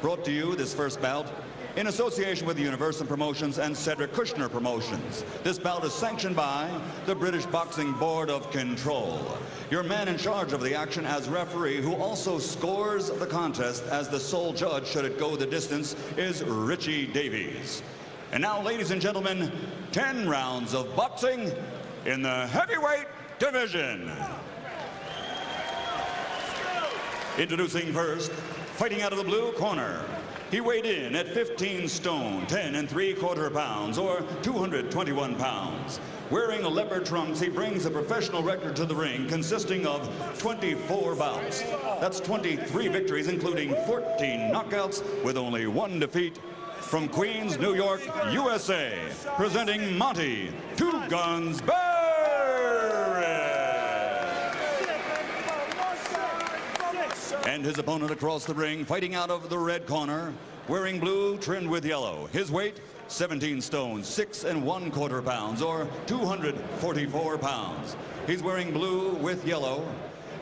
Brought to you this first bout in association with the Universal Promotions and Cedric Kushner Promotions. This bout is sanctioned by the British Boxing Board of Control. Your man in charge of the action as referee, who also scores the contest as the sole judge should it go the distance, is Richie Davies. And now, ladies and gentlemen, 10 rounds of boxing in the heavyweight division. Introducing first, fighting out of the blue corner. He weighed in at 15 stone, 10 3/4 pounds, or 221 pounds. Wearing a leopard trunks, he brings a professional record to the ring consisting of 24 bouts. That's 23 victories, including 14 knockouts, with only 1 defeat. From Queens, New York, USA, presenting Monte Two Guns Barrett. And his opponent across the ring, fighting out of the red corner, wearing blue trimmed with yellow. His weight, 17 stone, 6 1/4 pounds, or 244 pounds. He's wearing blue with yellow,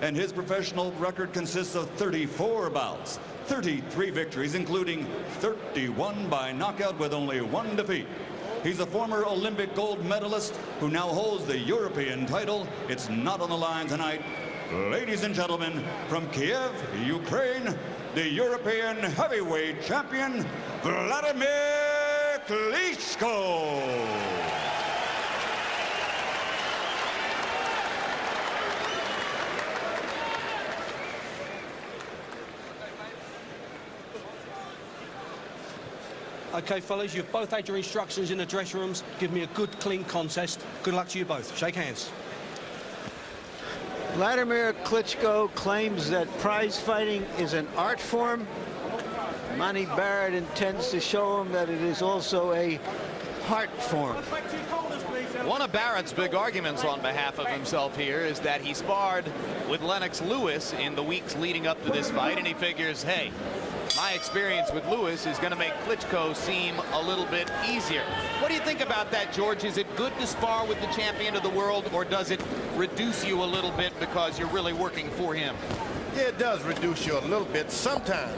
and his professional record consists of 34 bouts, 33 victories, including 31 by knockout with only 1 defeat. He's a former Olympic gold medalist who now holds the European title. It's not on the line tonight. Ladies and gentlemen, from Kiev, Ukraine, the European heavyweight champion, Wladimir Klitschko. Okay, fellas, you've both had your instructions in the dressing rooms. Give me a good, clean contest. Good luck to you both. Shake hands. Wladimir Klitschko claims that prize fighting is an art form. Monte Barrett intends to show him that it is also a heart form. One of Barrett's big arguments on behalf of himself here is that he sparred with Lennox Lewis in the weeks leading up to this fight, and he figures, hey, my experience with Lewis is going to make Klitschko seem a little bit easier. What do you think about that, George? Is it good to spar with the champion of the world, or does it reduce you a little bit because you're really working for him? Yeah, it does reduce you a little bit sometimes,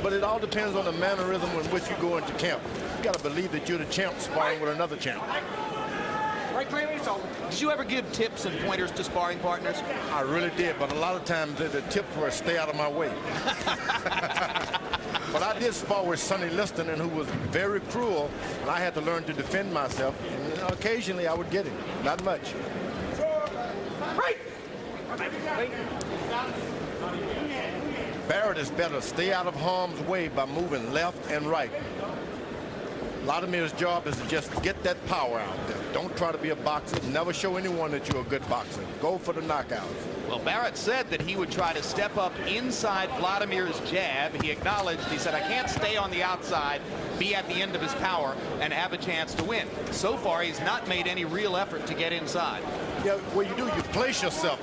but it all depends on the mannerism in which you go into camp. You got to believe that you're the champ sparring with another champ. Did you ever give tips and pointers to sparring partners? I really did, but a lot of times the tips were stay out of my way. But I did spar with Sonny Liston, and who was very cruel, and I had to learn to defend myself. And occasionally I would get him, not much. Barrett is better stay out of harm's way by moving left and right. Vladimir's job is to just get that power out there. Don't try to be a boxer. Never show anyone that you're a good boxer. Go for the knockouts. Well, Barrett said that he would try to step up inside Vladimir's jab. He acknowledged, he said, I can't stay on the outside, be at the end of his power, and have a chance to win. So far, he's not made any real effort to get inside. Yeah, what you do, you place yourself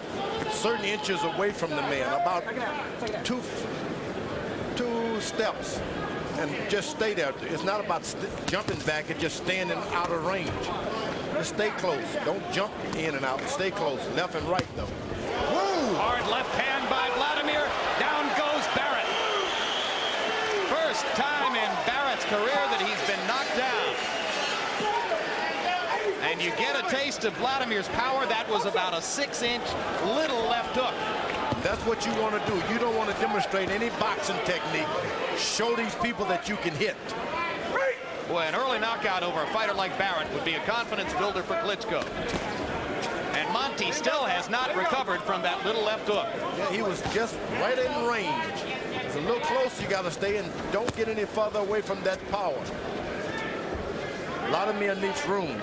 certain inches away from the man, about two steps. And just stay there. It's not about jumping back, it's just standing out of range. Just stay close. Don't jump in and out. Stay close. Left and right, though. Woo! Hard left hand by Wladimir. Down goes Barrett. First time in Barrett's career that he's been knocked down. And you get a taste of Vladimir's power. That was about a 6-inch little left hook. That's what you want to do. You don't want to demonstrate any boxing technique. Show these people that you can hit. Boy, an early knockout over a fighter like Barrett would be a confidence builder for Klitschko. And Monte still has not recovered from that little left hook. Yeah, he was just right in range. It's a little close. You got to stay and don't get any further away from that power. Wladimir needs room.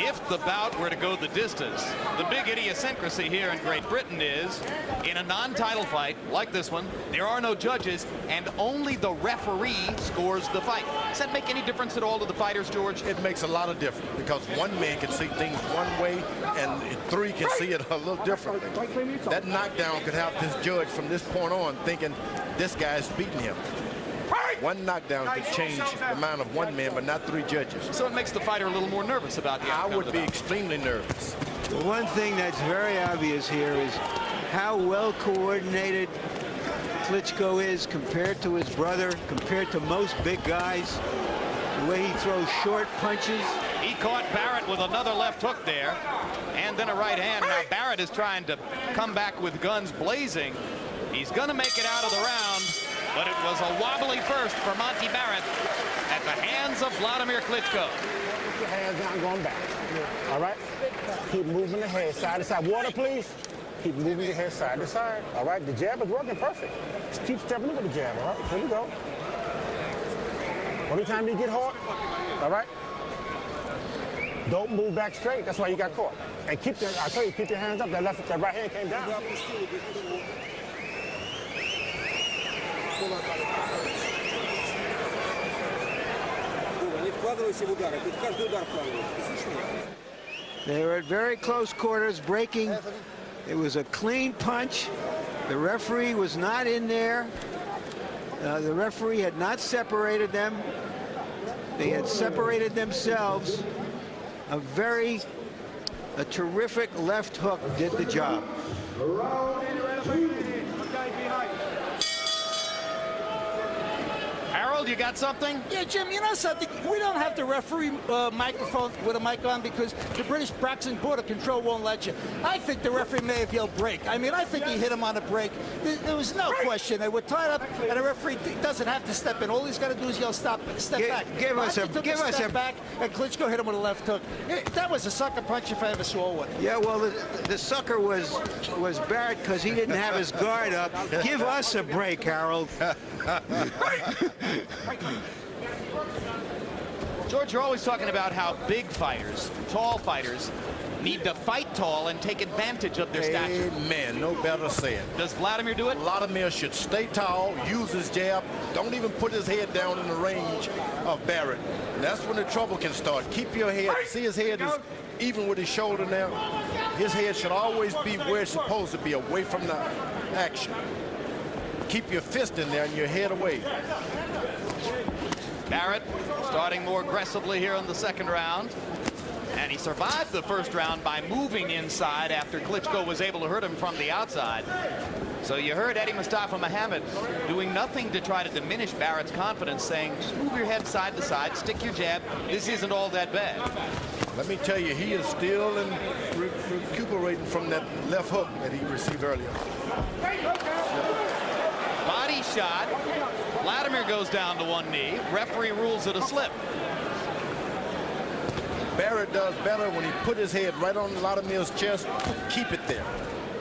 If the bout were to go the distance, the big idiosyncrasy here in Great Britain is, in a non-title fight like this one, there are no judges, and only the referee scores the fight. Does that make any difference at all to the fighters, George? It makes a lot of difference, because one man can see things one way, and 3 can see it a little differently. That knockdown could have this judge from this point on thinking this guy's beating him. One knockdown could change the mind of one man, but not 3 judges. So it makes the fighter a little more nervous about the outcome. I would be extremely nervous. One thing that's very obvious here is how well coordinated Klitschko is compared to his brother, compared to most big guys. The way he throws short punches. He caught Barrett with another left hook there, and then a right hand. Now Barrett is trying to come back with guns blazing. He's going to make it out of the round, but it was a wobbly first for Monte Barrett at the hands of Wladimir Klitschko. Put your hands down, going back. All right? Keep moving the head side to side. Water, please. Keep moving your head side to side. All right? The jab is working perfect. Just keep stepping into the jab. All right? Here we go. Every time you get hard, all right? Don't move back straight. That's why you got caught. And keep your, I tell you, keep your hands up. That right hand came down. They were at very close quarters, breaking. It was a clean punch. The referee was not in there. The referee had not separated them. They had separated themselves. A terrific left hook did the job. Harold, you got something? Yeah, Jim, you know something? We don't have the referee microphone with a mic on because the British Boxing Board of Control won't let you. I think the referee may have yelled break. I mean, I think he hit him on a break. There was no question. They were tied up, and the referee doesn't have to step in. All he's got to do is yell step back. Give us a step back, and Klitschko hit him with a left hook. That was a sucker punch if I ever saw one. Yeah, well, the sucker was Barrett because he didn't have his guard up. Give us a break, Harold. George, you're always talking about how big fighters, tall fighters, need to fight tall and take advantage of their stature. Amen. No better said. Does Wladimir do it? Wladimir should stay tall, use his jab, don't even put his head down in the range of Barrett. And that's when the trouble can start. Keep your head. See, his head is even with his shoulder now. His head should always be where it's supposed to be, away from the action. Keep your fist in there and your head away. Barrett starting more aggressively here in the second round. And he survived the first round by moving inside after Klitschko was able to hurt him from the outside. So you heard Eddie Mustafa Muhammad doing nothing to try to diminish Barrett's confidence, saying, just move your head side to side, stick your jab. This isn't all that bad. Let me tell you, he is still recuperating from that left hook that he received earlier. Body shot. Wladimir goes down to one knee. Referee rules it a slip. Barrett does better when he put his head right on Wladimir's chest. Keep it there.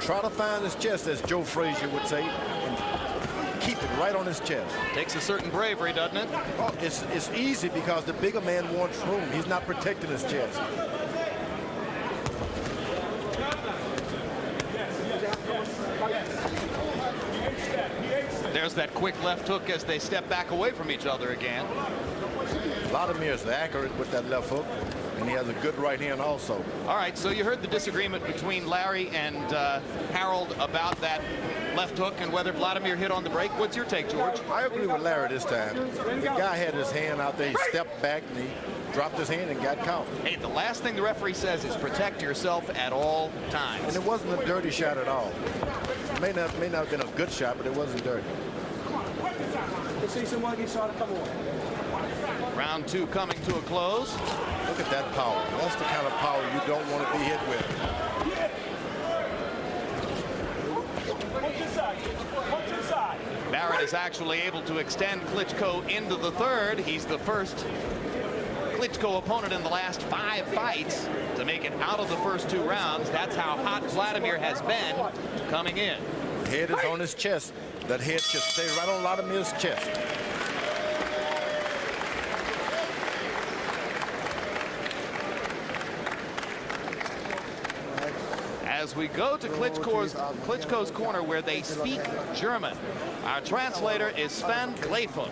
Try to find his chest, as Joe Frazier would say, and keep it right on his chest. Takes a certain bravery, doesn't it? Oh, it's easy because the bigger man wants room. He's not protecting his chest. There's that quick left hook as they step back away from each other again. Wladimir is accurate with that left hook, and he has a good right hand also. All right, so you heard the disagreement between Larry and Harold about that left hook and whether Wladimir hit on the break. What's your take, George? I agree with Larry this time. The guy had his hand out there. He stepped back and he dropped his hand and got caught. Hey, the last thing the referee says is protect yourself at all times. And it wasn't a dirty shot at all. It may not have been a good shot, but it wasn't dirty. Round two coming to a close. Look at that power. That's the kind of power you don't want to be hit with. Barrett is actually able to extend Klitschko into the third. He's the first Klitschko opponent in the last 5 fights to make it out of the first 2 rounds. That's how hot Wladimir has been coming in. Head is on his chest. That head should stay right on Wladimir's chest. As we go to Klitschko's corner where they speak German, our translator is Sven Gleifel.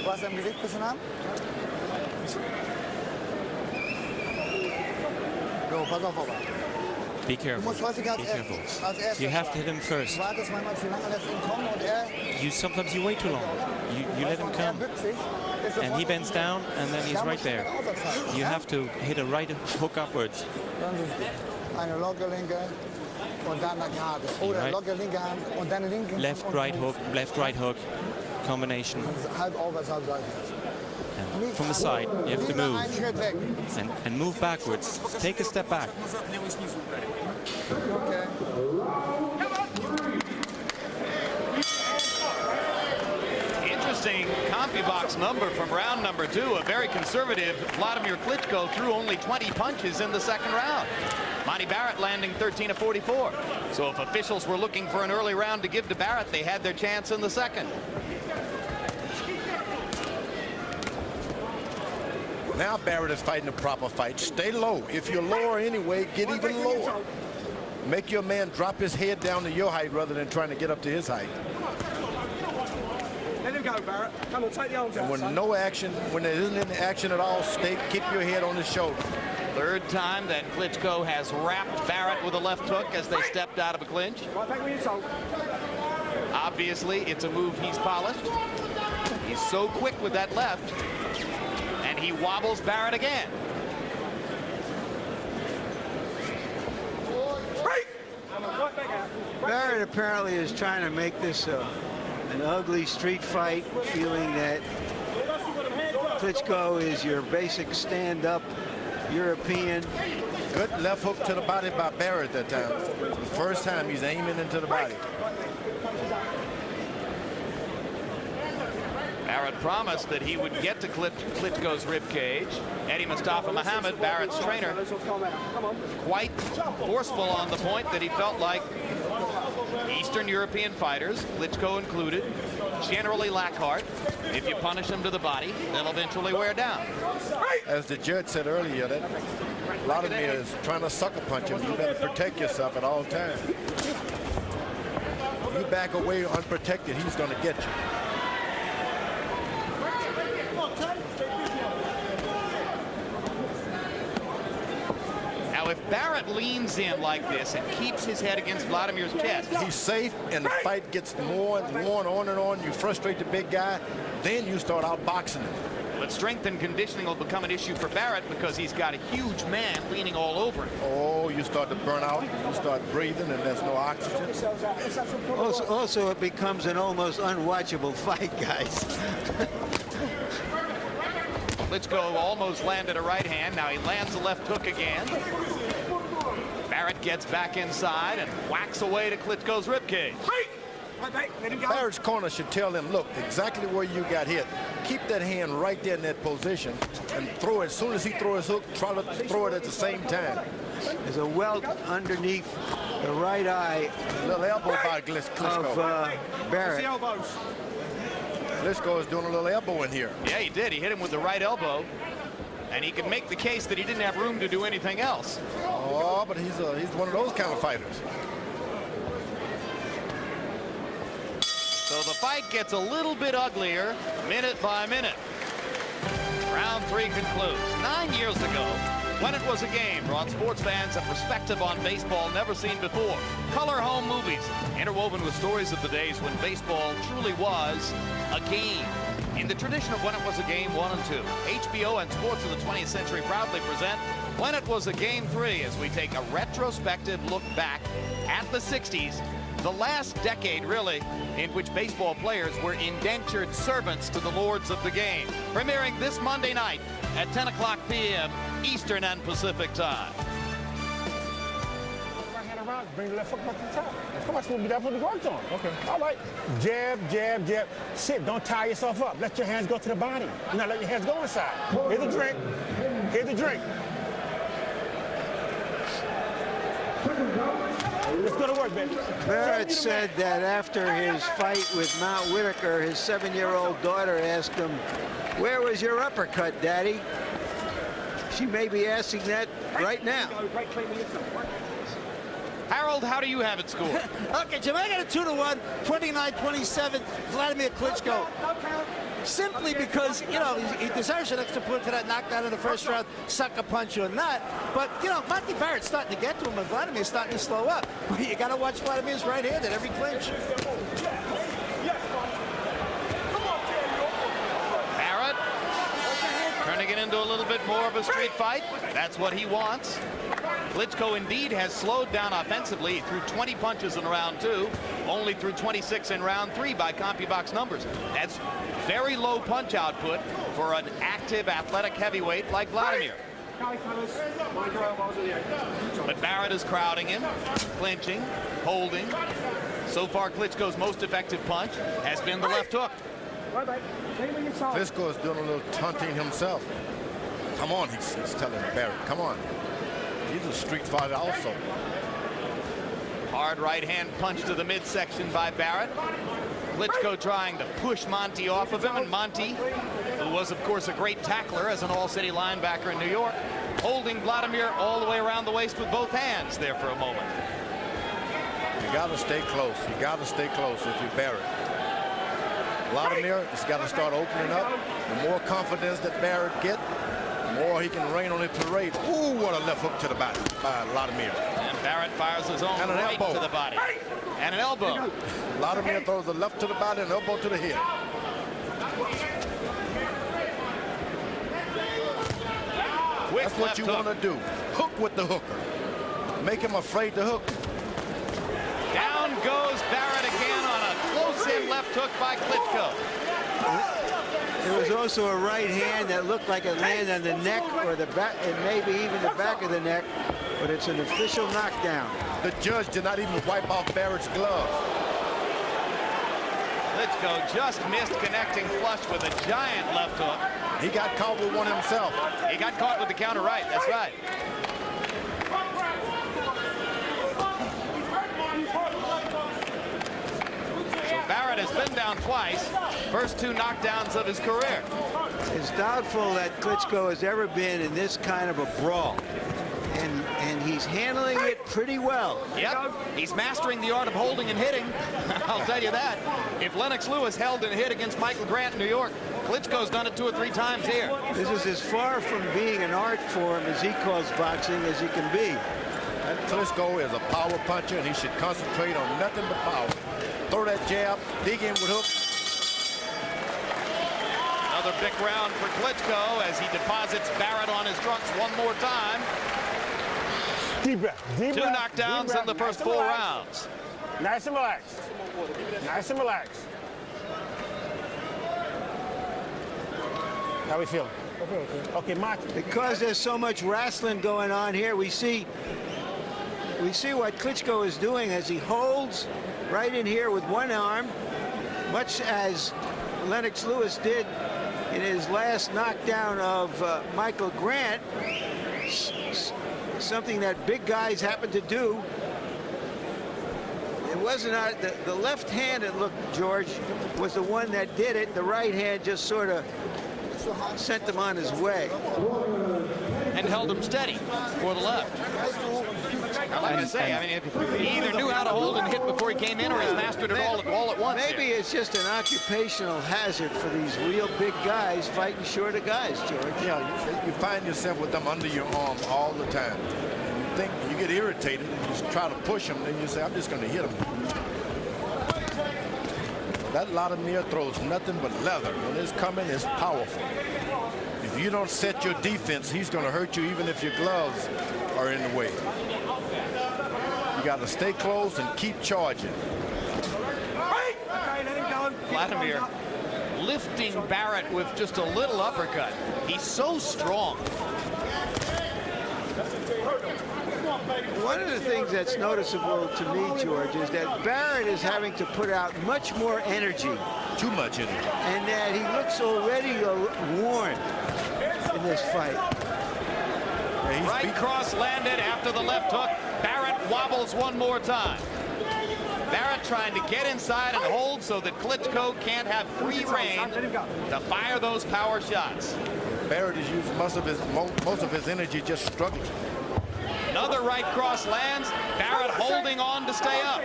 Was am Gesicht bisschen haben? So, pass auf, aber. Be careful. Be careful. You have to hit him first. Sometimes you wait too long. You let him come. And he bends down, and then he's right there. You have to hit a right hook upwards. und dann nach Hades. Oder Right. locker linke Hand und dann linke. Left, right hook combination. Halb aufwärts, halb seitwärts. And from the side, you have to Lieber move einen Schritt weg. and move backwards. Take a step back. Okay. Interesting CompuBox number from round number 2. A very conservative Wladimir Klitschko threw only 20 punches in the second round. Monte Barrett landing 13 of 44. So if officials were looking for an early round to give to Barrett, they had their chance in the second. Now Barrett is fighting a proper fight. Stay low. If you're lower anyway, get even lower. Make your man drop his head down to your height rather than trying to get up to his height. Let him go, Barrett. Come on, take the arms out. And when no action, when there isn't any action at all, keep your head on his shoulder. Third time that Klitschko has wrapped Barrett with a left hook as they stepped out of a clinch. Right back where you told. Obviously, it's a move he's polished. He's so quick with that left. And he wobbles Barrett again. Right back out. Barrett apparently is trying to make this an ugly street fight, feeling that Klitschko is your basic stand-up European. Good left hook to the body by Barrett that time. First time he's aiming into the body. Barrett promised that he would get to Klitschko's ribcage. Eddie Mustafa Muhammad, Barrett's trainer, quite forceful on the point that he felt like Eastern European fighters, Klitschko included, generally lack heart. If you punish them to the body, they'll eventually wear down. As the judge said earlier, that Wladimir is trying to sucker punch him. You better protect yourself at all times. If you back away unprotected, he's going to get you. Now, if Barrett leans in like this and keeps his head against Vladimir's chest, He's safe, and the fight gets more and more on and on. You frustrate the big guy, then you start outboxing him. but strength and conditioning will become an issue for Barrett because he's got a huge man leaning all over him. Oh, you start to burn out, you start breathing, and there's no oxygen. Also, it becomes an almost unwatchable fight, guys. Klitschko almost landed a right hand. Now he lands a left hook again. Barrett gets back inside and whacks away to Klitschko's ribcage. Barrett's corner should tell him, look, exactly where you got hit. Keep that hand right there in that position and throw it. As soon as he throws his hook, try to throw it at the same time. There's a welt underneath the right eye. A little elbow by Klitschko. Of Barrett. Klitschko is doing a little elbow in here. Yeah, he did. He hit him with the right elbow. And he could make the case that he didn't have room to do anything else. Oh, but he's one of those kind of fighters. So the fight gets a little bit uglier minute by minute. Round 3 concludes. 9 years ago, When It Was a Game brought sports fans a perspective on baseball never seen before. Color home movies, interwoven with stories of the days when baseball truly was a game. In the tradition of When It Was a Game 1 and 2, HBO and Sports of the 20th Century proudly present When It Was a Game 3 as we take a retrospective look back at the 60s, the last decade, really, in which baseball players were indentured servants to the lords of the game. Premiering this Monday night at 10 o'clock p.m. Eastern and Pacific time. Bring the left hook back to the top. Come on, Smoothie, that's what we worked on. Okay. All right. Jab, jab, jab. Sit, don't tie yourself up. Let your hands go to the body. You're not letting your hands go inside. Here's the drink. Here's the drink. Let's go to work, baby. Barrett said that after his fight with Mount Whitaker, his 7-year-old daughter asked him, "Where was your uppercut, Daddy?" She may be asking that right now. Harold, how do you have it scored? Okay, Jim, I got a 2-1, 29-27, Wladimir Klitschko. Simply because, you know, he deserves an extra point for that knockdown in the first round, sucker punch or not. But, you know, Monte Barrett's starting to get to him, and Wladimir's starting to slow up. You got to watch Wladimir's right hand at every clinch. Barrett turning it into a little bit more of a street fight. That's what he wants. Klitschko indeed has slowed down offensively. He threw 20 punches in round 2, only threw 26 in round 3 by CompuBox numbers. That's very low punch output for an active, athletic heavyweight like Wladimir. But Barrett is crowding him, clinching, holding. So far, Klitschko's most effective punch has been the left hook. Klitschko is doing a little taunting himself. Come on, he's telling Barrett, come on. He's a street fighter also. Hard right hand punch to the midsection by Barrett. Klitschko trying to push Monte off of him, and Monte, who was of course a great tackler as an all-city linebacker in New York, holding Wladimir all the way around the waist with both hands there for a moment. You got to stay close. You got to stay close if you're Barrett. Wladimir has got to start opening up. The more confidence that Barrett gets, the more he can rain on his parade. Ooh, what a left hook to the body by Wladimir. And Barrett fires his own and an right elbow to the body. And an elbow. Wladimir throws a left to the body and an elbow to the head. Quick That's what you want to do. Hook with the hooker. Make him afraid to hook. Down goes Barrett again on a close-in left hook by Klitschko. There was also a right hand that looked like it landed on the neck or the back, and maybe even the back of the neck, but it's an official knockdown. The judge did not even wipe off Barrett's glove. Klitschko just missed connecting flush with a giant left hook. He got caught with one himself. He got caught with the counter right. That's right. So Barrett has been down twice. First 2 knockdowns of his career. It's doubtful that Klitschko has ever been in this kind of a brawl. And he's handling it pretty well. Yep, he's mastering the art of holding and hitting. I'll tell you that. If Lennox Lewis held and hit against Michael Grant in New York, Klitschko's done it 2 or 3 times here. This is as far from being an art form as he calls boxing as he can be. And Klitschko is a power puncher, and he should concentrate on nothing but power. Throw that jab, dig in with hook. Another big round for Klitschko as he deposits Barrett on his trunks one more time. Deep breath. Deep 2 breath. knockdowns Deep breath. in the first 4 rounds. Nice and relaxed. Nice and relaxed. How we feeling? Okay, Monte. Because there's so much wrestling going on here, we see what Klitschko is doing as he holds right in here with one arm, much as Lennox Lewis did in his last knockdown of Michael Grant. Something that big guys happen to do. It wasn't the left hand, it looked, George, was the one that did it. The right hand just sort of sent him on his way. And held him steady for the left. Like I say, I mean, he either knew how to hold and hit before he came in, or he's mastered it all at once. Maybe here. it's just an occupational hazard for these real big guys fighting shorter guys, George. Yeah, you find yourself with them under your arm all the time. And you think you get irritated and you just try to push them, then you say, I'm just going to hit him. That Wladimir throws nothing but leather. When it's coming, it's powerful. If you don't set your defense, he's going to hurt you even if your gloves are in the way. You got to stay close and keep charging. Wladimir lifting Barrett with just a little uppercut. He's so strong. One of the things that's noticeable to me, George, is that Barrett is having to put out much more energy. Too much energy. And that he looks already worn in this fight. Yeah, Right cross landed after the left hook. Barrett wobbles one more time. Barrett trying to get inside and hold so that Klitschko can't have free rein to fire those power shots. Barrett has used most of his energy just struggling. Another right cross lands. Barrett holding on to stay up.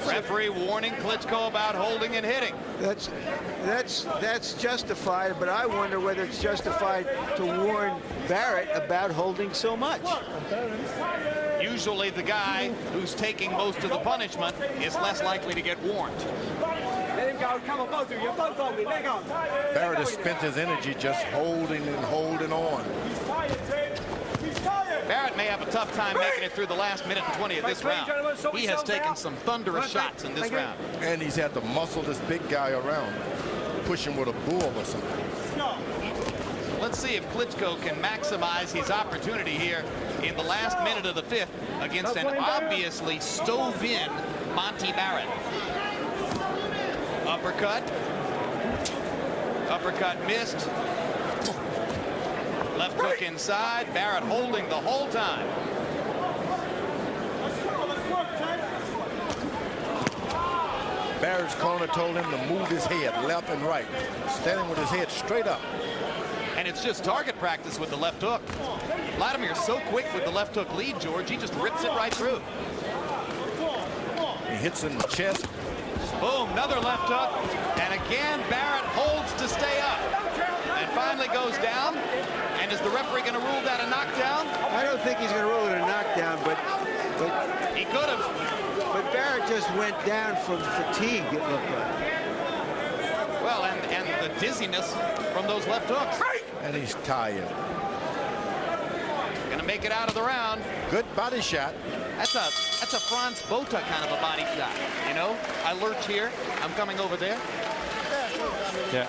Referee warning Klitschko about holding and hitting. That's justified, but I wonder whether it's justified to warn Barrett about holding so much. Usually the guy who's taking most of the punishment is less likely to get warned. Let him go. Come on, both of you. Both on me. Let go. Barrett has spent his energy just holding and holding on. Barrett may have a tough time making it through the last minute and 20 of this round. He has taken some thunderous shots in this round. And he's had to muscle this big guy around, push him with a bull or something. Let's see if Klitschko can maximize his opportunity here in the last minute of the fifth against an obviously stove-in Monte Barrett. Uppercut. Uppercut missed. Left hook inside. Barrett holding the whole time. Barrett's corner told him to move his head left and right, standing with his head straight up. And it's just target practice with the left hook. Vladimir's so quick with the left hook lead, George. He just rips it right through. He hits in the chest. Boom, another left hook. And again, Barrett holds to stay up. And finally goes down. And is the referee going to rule that a knockdown? I don't think he's going to rule it a knockdown, but he could have. But Barrett just went down from fatigue, it looked like. Well, and the dizziness from those left hooks. And he's tired. Going to make it out of the round. Good body shot. That's a Franz Botha kind of a body shot. You know, I lurch here. I'm coming over there. Yeah.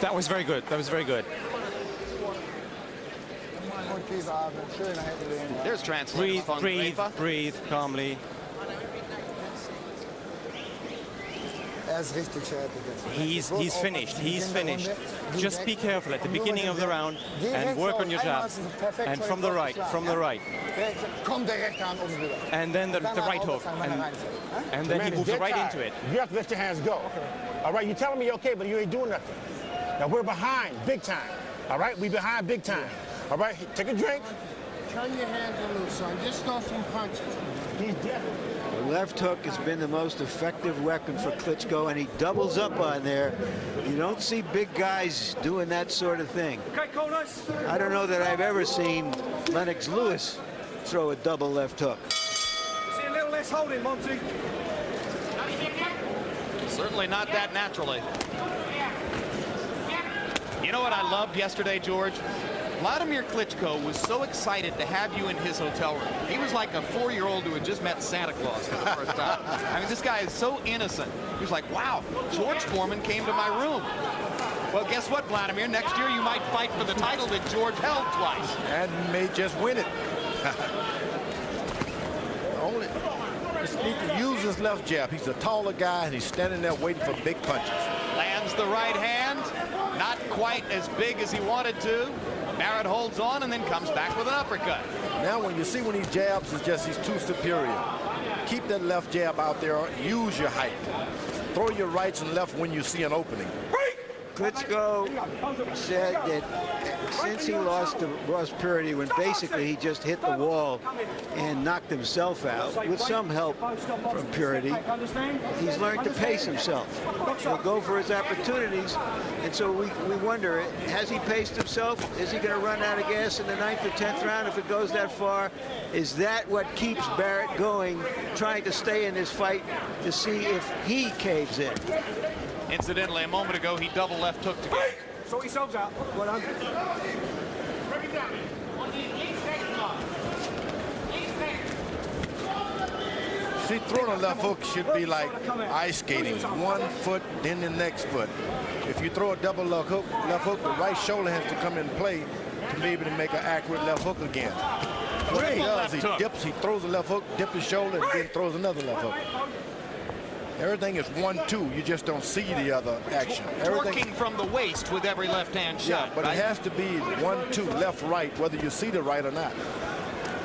That was very good. That was very good. There's translation. Breathe calmly. He's finished. He's finished. Just be careful at the beginning of the round and work on your jab. And from the right, And then the right hook. And then he moves right into it. You have to let your hands go. All right, you're telling me okay, but you ain't doing nothing. Now we're behind big time. All right, we behind big time. All right, take a drink. Turn your hands loose, son. Just throw some punches. He's dead. The left hook has been the most effective weapon for Klitschko, and he doubles up on there. You don't see big guys doing that sort of thing. I don't know that I've ever seen Lennox Lewis throw a double left hook. See a little less holding, Monty. Certainly not that naturally. You know what I loved yesterday, George? Wladimir Klitschko was so excited to have you in his hotel room. He was like a 4-year-old who had just met Santa Claus for the first time. I mean, this guy is so innocent. He was like, wow, George Foreman came to my room. Well, guess what, Wladimir? Next year you might fight for the title that George held twice. And may just win it. Only just need to use his left jab. He's a taller guy, and he's standing there waiting for big punches. Lands the right hand. Not quite as big as he wanted to. Barrett holds on and then comes back with an uppercut. Now when you see when he jabs, it's just he's too superior. Keep that left jab out there. Use your height. Throw your rights and left when you see an opening. Klitschko said that since he lost to Ross Purity, when basically he just hit the wall and knocked himself out, with some help from Purity, he's learned to pace himself. He'll go for his opportunities, and so we wonder, has he paced himself? Is he going to run out of gas in the 9th or 10th round if it goes that far? Is that what keeps Barrett going, trying to stay in this fight to see if he caves in? Incidentally, a moment ago, he double left hooked again. Sort yourselves out. Well done. See, throwing a left hook should be like ice skating. One foot, then the next foot. If you throw a double left hook, the right shoulder has to come in play to be able to make an accurate left hook again. What he does, he dips, he throws a left hook, dips his shoulder, and then throws another left hook. Everything is 1-2. You just don't see the other action. Working from the waist with every left-hand shot. Yeah, but right? it has to be 1-2, left, right, whether you see the right or not.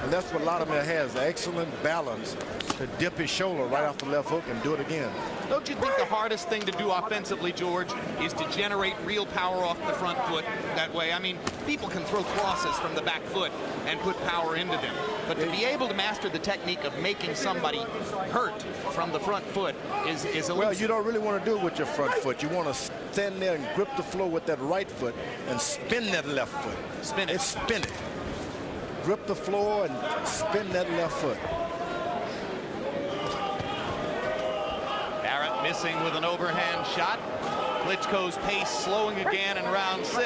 And that's what Wladimir has, excellent balance to dip his shoulder right off the left hook and do it again. Don't you think the hardest thing to do offensively, George, is to generate real power off the front foot that way? I mean, people can throw crosses from the back foot and put power into them. But to be able to master the technique of making somebody hurt from the front foot is a well, you don't really want to do it with your front foot. You want to stand there and grip the floor with that right foot and spin that left foot. Spin it. Spin it. Grip the floor and spin that left foot. Barrett missing with an overhand shot. Klitschko's pace slowing again in round 6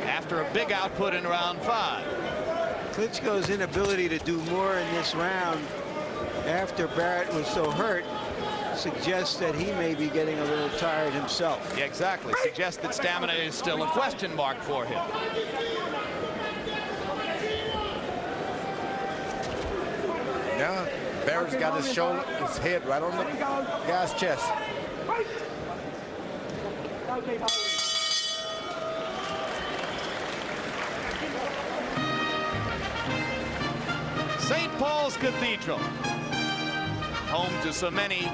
after a big output in round 5. Klitschko's inability to do more in this round after Barrett was so hurt suggests that he may be getting a little tired himself. Yeah, exactly. Suggests that stamina is still a question mark for him. Now Barrett's got his shoulder, his head right on the guy's chest. St. Paul's Cathedral, home to so many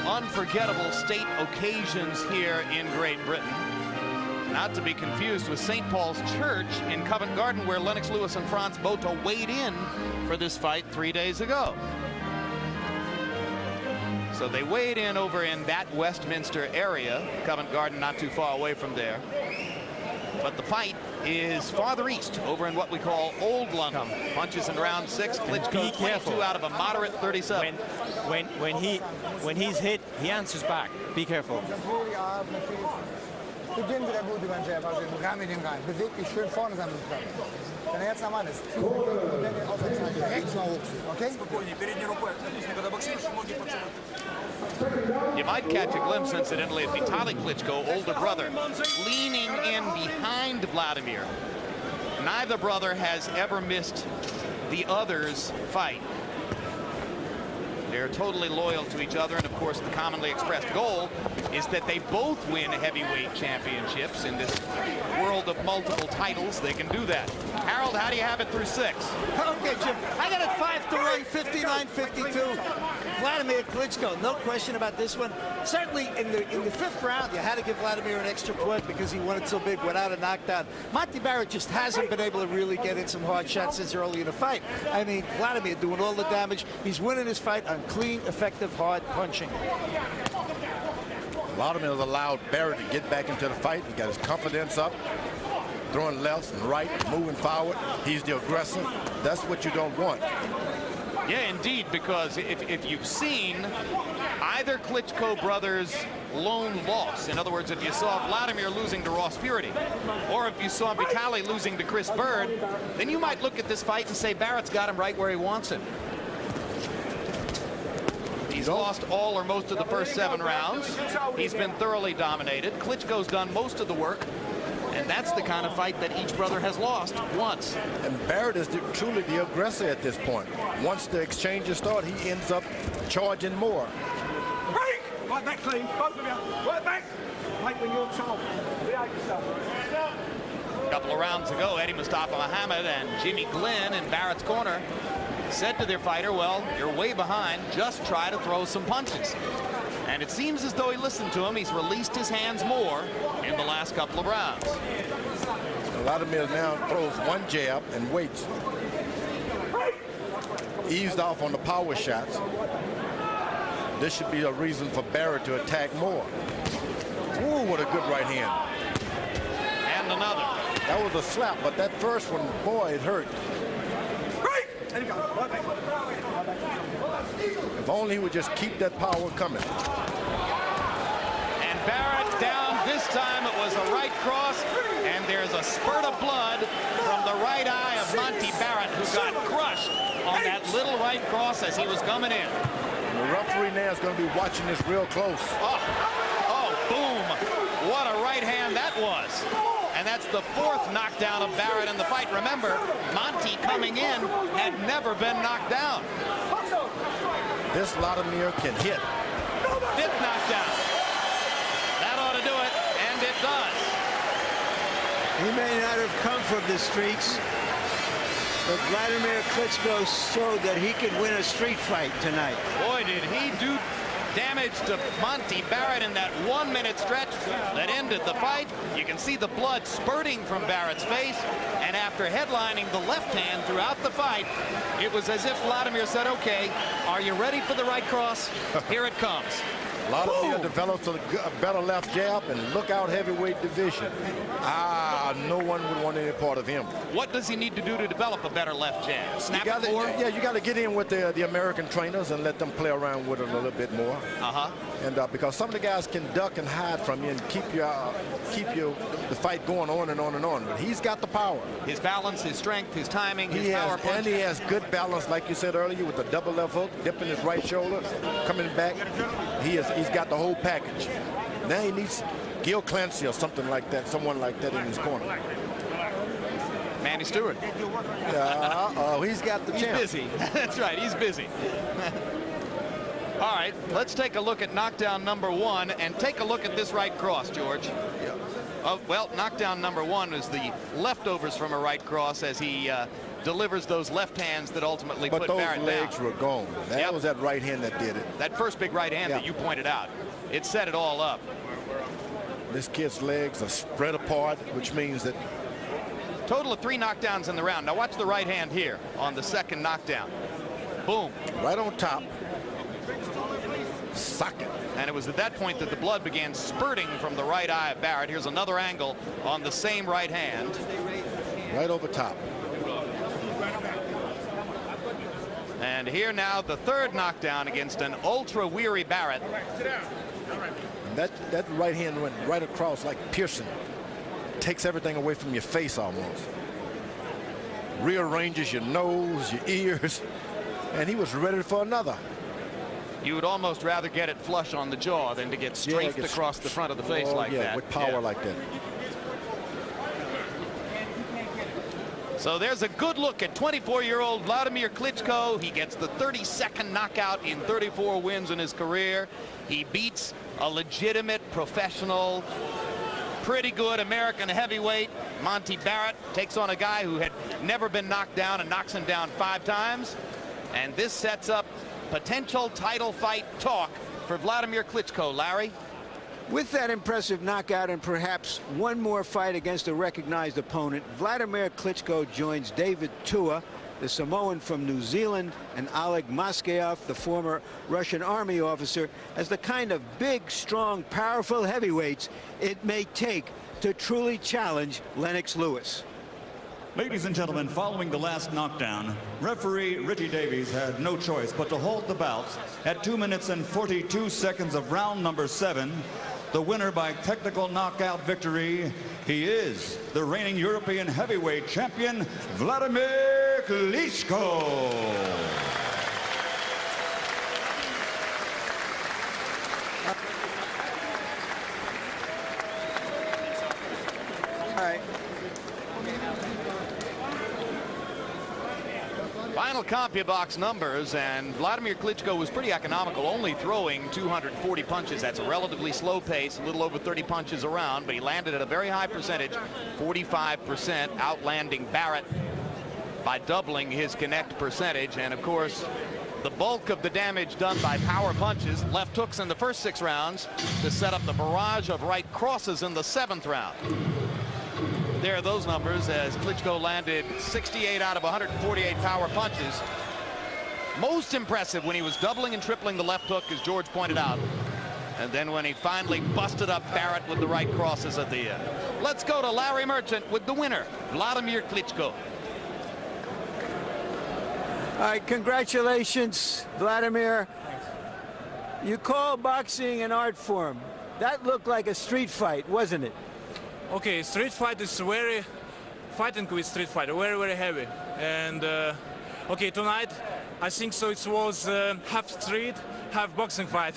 unforgettable state occasions here in Great Britain. Not to be confused with St. Paul's Church in Covent Garden, where Lennox Lewis and Franz Botha weighed in for this fight 3 days ago. So they weighed in over in that Westminster area, Covent Garden not too far away from there. But the fight is farther east, over in what we call Old London. Punches in round 6. Klitschko 22 out of a moderate 37. When he's hit, he answers back. Be careful. Beginnen wieder gut über den Jab, also Rahm in den rein. Beweg dich schön vorne sein mit Klappen. Wenn er jetzt am Mann ist, und dann den Aufwärtsseite rechts mal hochziehen, okay? You might catch a glimpse, incidentally, of Vitaly Klitschko, older brother, leaning in behind Wladimir. Neither brother has ever missed the other's fight. They're totally loyal to each other, and of course the commonly expressed goal is that they both win heavyweight championships. In this world of multiple titles, they can do that. Harold, how do you have it through 6? Okay, Jim, I got it 5-1, 59-52. Wladimir Klitschko, no question about this one. Certainly in the 5th round, you had to give Wladimir an extra point because he won it so big without a knockdown. Monte Barrett just hasn't been able to really get in some hard shots since early in the fight. I mean, Wladimir doing all the damage. He's winning his fight on clean, effective, hard punching. Wladimir has allowed Barrett to get back into the fight. He got his confidence up, throwing left and right, moving forward. He's the aggressor. That's what you don't want. Yeah, indeed, because if you've seen either Klitschko brothers' lone loss, in other words, if you saw Wladimir losing to Ross Purity, or if you saw Vitaly losing to Chris Byrd, then you might look at this fight and say Barrett's got him right where he wants him. He's lost all or most of the first 7 rounds. He's been thoroughly dominated. Klitschko's done most of the work. And that's the kind of fight that each brother has lost once. And Barrett is truly the aggressor at this point. Once the exchanges start, he ends up charging more. Break! Right back clean, both of you. Right back. Like when you're told. Behave yourself. A couple of rounds ago, Eddie Mustafa Muhammad and Jimmy Glenn in Barrett's corner said to their fighter, well, you're way behind, just try to throw some punches. And it seems as though he listened to him. He's released his hands more in the last couple of rounds. Wladimir now throws one jab and waits. Eased off on the power shots. This should be a reason for Barrett to attack more. Ooh, what a good right hand. And another. That was a slap, but that first one, boy, it hurt. There you go. Right back. If only he would just keep that power coming. And Barrett down. This time it was a right cross, and there's a spurt of blood from the right eye of Monte Barrett, who got crushed on that little right cross as he was coming in. And the referee now is going to be watching this real close. Oh, boom. What a right hand that was. And that's the 4th knockdown of Barrett in the fight. Remember, Monte coming in had never been knocked down. This Wladimir can hit. 5th knockdown. That ought to do it, and it does. He may not have come from the streets, but Wladimir Klitschko showed that he can win a street fight tonight. Boy, did he do damage to Monte Barrett in that 1-minute stretch that ended the fight. You can see the blood spurting from Barrett's face, and after headlining the left hand throughout the fight, it was as if Wladimir said, okay, are you ready for the right cross? Here it comes. Wladimir develops a better left jab, and look out heavyweight division. Ah, no one would want any part of him. What does he need to do to develop a better left jab? Snap it more? Yeah, you got to get in with the American trainers and let them play around with it a little bit more. And because some of the guys can duck and hide from you and keep the fight going on and on and on. But he's got the power. His balance, his strength, his timing, his power punch. And he has good balance, like you said earlier, with the double left hook, dipping his right shoulder, coming back. He's got the whole package. Now he needs Gil Clancy or something like that, someone like that in his corner. Manny Stewart. He's got the chance. He's busy. That's right, he's busy. All right, let's take a look at knockdown number 1 and take a look at this right cross, George. Well, knockdown number 1 is the leftovers from a right cross as he delivers those left hands that ultimately put Barrett down. But those legs were gone. That was that right hand that did it. That first big right hand that you pointed out. It set it all up. This kid's legs are spread apart, which means that... Total of 3 knockdowns in the round. Now watch the right hand here on the second knockdown. Boom. Right on top. Socket. And it was at that point that the blood began spurting from the right eye of Barrett. Here's another angle on the same right hand. Right over top. And here now the third knockdown against an ultra-weary Barrett. That right hand went right across like Pearson. Takes everything away from your face almost. Rearranges your nose, your ears, and he was ready for another. You would almost rather get it flush on the jaw than to get strafed across the front of the face like that. With power like that. So there's a good look at 24-year-old Wladimir Klitschko. He gets the 32nd knockout in 34 wins in his career. He beats a legitimate, professional, pretty good American heavyweight. Monte Barrett takes on a guy who had never been knocked down and knocks him down 5 times. And this sets up potential title fight talk for Wladimir Klitschko. Larry? With that impressive knockout and perhaps one more fight against a recognized opponent, Wladimir Klitschko joins David Tua, the Samoan from New Zealand, and Oleg Moskayev, the former Russian army officer, as the kind of big, strong, powerful heavyweights it may take to truly challenge Lennox Lewis. Ladies and gentlemen, following the last knockdown, referee Richie Davies had no choice but to halt the bout at 2 minutes and 42 seconds of round number 7. The winner by technical knockout victory, he is the reigning European heavyweight champion, Wladimir Klitschko. All right. Final CompuBox numbers, and Wladimir Klitschko was pretty economical, only throwing 240 punches. That's a relatively slow pace, a little over 30 punches around, but he landed at a very high percentage, 45%, outlanding Barrett by doubling his connect percentage. And of course, the bulk of the damage done by power punches, left hooks in the first 6 rounds to set up the barrage of right crosses in the 7th round. There are those numbers as Klitschko landed 68 out of 148 power punches. Most impressive when he was doubling and tripling the left hook, as George pointed out. And then when he finally busted up Barrett with the right crosses at the end. Let's go to Larry Merchant with the winner, Wladimir Klitschko. All right, congratulations, Wladimir. You call boxing an art form. That looked like a street fight, wasn't it? Okay, street fight is very fighting with street fight, very heavy. And okay, tonight I think so it was half street, half boxing fight.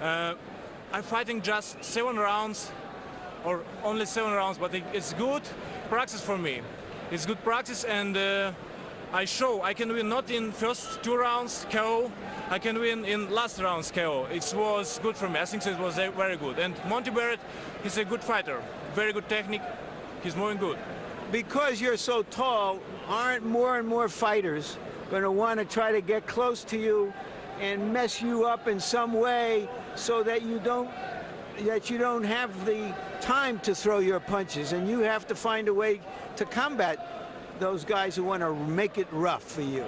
I'm fighting just 7 rounds, or only 7 rounds, but it's good practice for me. It's good practice, and I show I can win not in first 2 rounds KO. I can win in last rounds KO. It was good for me. I think so it was very good. And Monte Barrett, he's a good fighter. Very good technique. He's moving good. Because you're so tall, aren't more and more fighters going to want to try to get close to you and mess you up in some way so that you don't have the time to throw your punches, and you have to find a way to combat those guys who want to make it rough for you?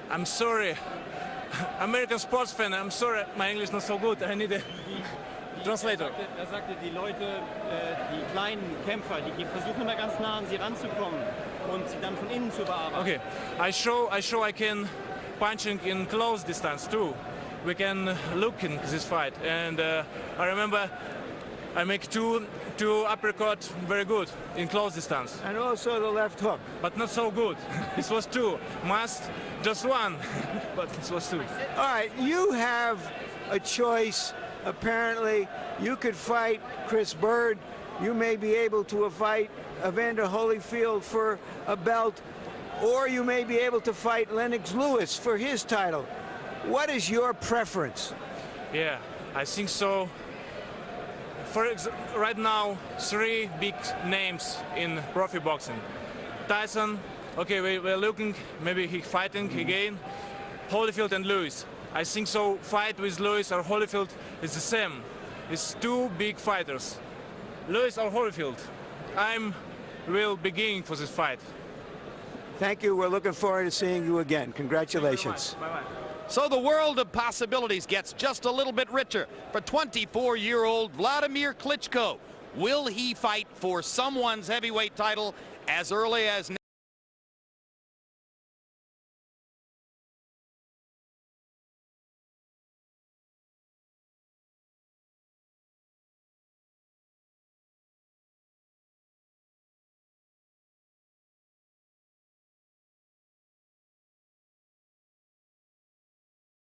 I'm sorry, American sports fan. I'm sorry, my English not so good. I need Translator. Er sagte, die Leute, die kleinen Kämpfer, die versuchen immer ganz nah an sie ranzukommen und sie dann von innen zu bearbeiten. Okay, I show I can punching in close distance too. We can look in this fight, and I remember I make two uppercut very good in close distance. And also the left hook. But not so good. This was two. Must just one, but this was two. All right, you have a choice. Apparently, you could fight Chris Byrd. You may be able to fight Evander Holyfield for a belt, or you may be able to fight Lennox Lewis for his title. What is your preference? Yeah, I think so. Right now, three big names in profi boxing. Tyson, okay, we're looking, maybe he fighting again. Holyfield and Lewis. I think so, fight with Lewis or Holyfield is the same. It's two big fighters. Lewis or Holyfield. I'm real beginning for this fight. Thank you. We're looking forward to seeing you again. Congratulations. Bye-bye. So the world of possibilities gets just a little bit richer for 24-year-old Wladimir Klitschko. Will he fight for someone's heavyweight title as early as